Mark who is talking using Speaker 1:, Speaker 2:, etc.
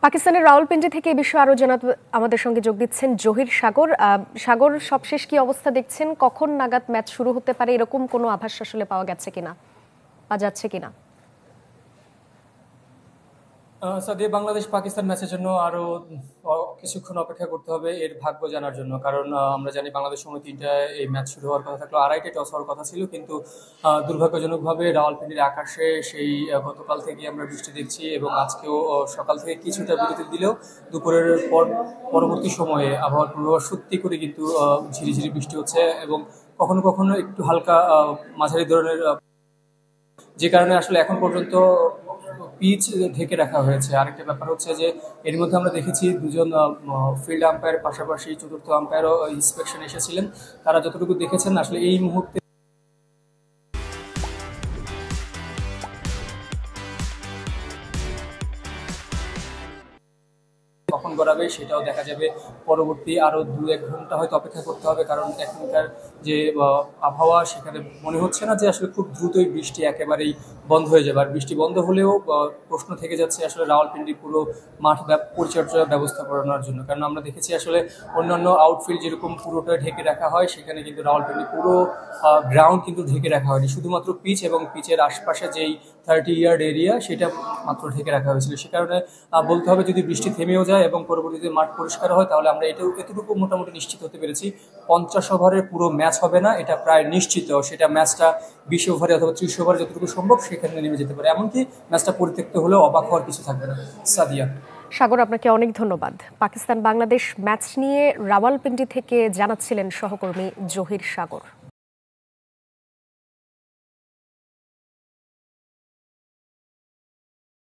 Speaker 1: পাকিস্তানের রাওয়ালপিন্ডি থেকে এই বিষয়ে আরো জানাতে আমাদের সঙ্গে যোগ দিচ্ছেন জহির সাগর। সাগর, সবশেষ কি অবস্থা দেখছেন? কখন নাগাদ ম্যাচ শুরু হতে পারে, এরকম কোনো আভাস আসলে পাওয়া গেছে কিনা বা যাচ্ছে কিনা?
Speaker 2: সাদিয়া, বাংলাদেশ পাকিস্তান ম্যাচের জন্য আরো কিছুক্ষণ অপেক্ষা করতে হবে এর ভাগ্য জানার জন্য। কারণ আমরা জানি বাংলাদেশ সময় 3টায় এই ম্যাচ শুরু হওয়ার কথা থাকলো, 2:30টায় টস হওয়ার কথা ছিল, কিন্তু দুর্ভাগ্যজনকভাবে রাওয়ালপিন্ডির আকাশে সেই গতকাল থেকে আমরা বৃষ্টি দেখছি এবং আজকেও সকাল থেকে কিছুটা বিরতি দিলেও দুপুরের পর পরবর্তী সময়ে আবহাওয়ার পূর্বাভাস সত্যি করে কিন্তু ঝিরিঝিরি বৃষ্টি হচ্ছে এবং কখনো কখনো একটু হালকা মাঝারি ধরনের, যে কারণে আসলে এখন পর্যন্ত পিচ ঢেকে রাখা হয়েছে। আরেকটা ব্যাপার হচ্ছে যে এর মধ্যে আমরা দেখেছি দুজন ফিল্ড আম্পায়ার পাশাপাশি চতুর্থ আম্পায়ারও ইন্সপেকশন এসেছিলেন। তারা যতটুকু দেখেছেন আসলে এই মুহূর্তে কখন গড়াবে সেটাও দেখা যাবে পরবর্তী আরো 2-1 ঘন্টা হয়তো অপেক্ষা করতে হবে। কারণ এখনকার যে আবহাওয়া, সেখানে মনে হচ্ছে না যে আসলে খুব দ্রুতই বৃষ্টি একেবারেই বন্ধ হয়ে যাবে। আর বৃষ্টি বন্ধ হলেও প্রশ্ন থেকে যাচ্ছে আসলে রাওয়ালপিন্ডি পুরো মাঠ পরিচর্যা ব্যবস্থাপনার জন্য। কারণ আমরা দেখেছি আসলে অন্যান্য আউটফিল্ড যেরকম পুরোটা ঢেকে রাখা হয়, সেখানে কিন্তু রাওয়ালপিন্ডি পুরো গ্রাউন্ড কিন্তু ঢেকে রাখা হয়নি, শুধুমাত্র পিচ এবং পিচের আশপাশে যেই 30 ইয়ার্ড এরিয়া সেটা মাত্র ঢেকে রাখা হয়েছিল। সে কারণে বলতে হবে যদি বৃষ্টি থেমেও যায় এবং পরবর্তীতে মাঠ পরিষ্কার হয়, তাহলে আমরা এতটুকু মোটামুটি নিশ্চিত হতে পেরেছি 50 ওভারের পুরো ম্যাচ হবে না, এটা প্রায় নিশ্চিত। সেটা ম্যাচটা 20 ওভারে অথবা 30 ওভারে যতটুকু সম্ভব সেখানে নেমে যেতে পারে, এমনকি ম্যাচটা পরিত্যক্ত হলেও অবাক হওয়ার কিছু থাকবে না। সাদিয়া।
Speaker 1: সাগর, আপনাকে অনেক ধন্যবাদ। পাকিস্তান বাংলাদেশ ম্যাচ নিয়ে রাওয়ালপিন্ডি থেকে জানাচ্ছিলেন সহকর্মী জহির সাগর।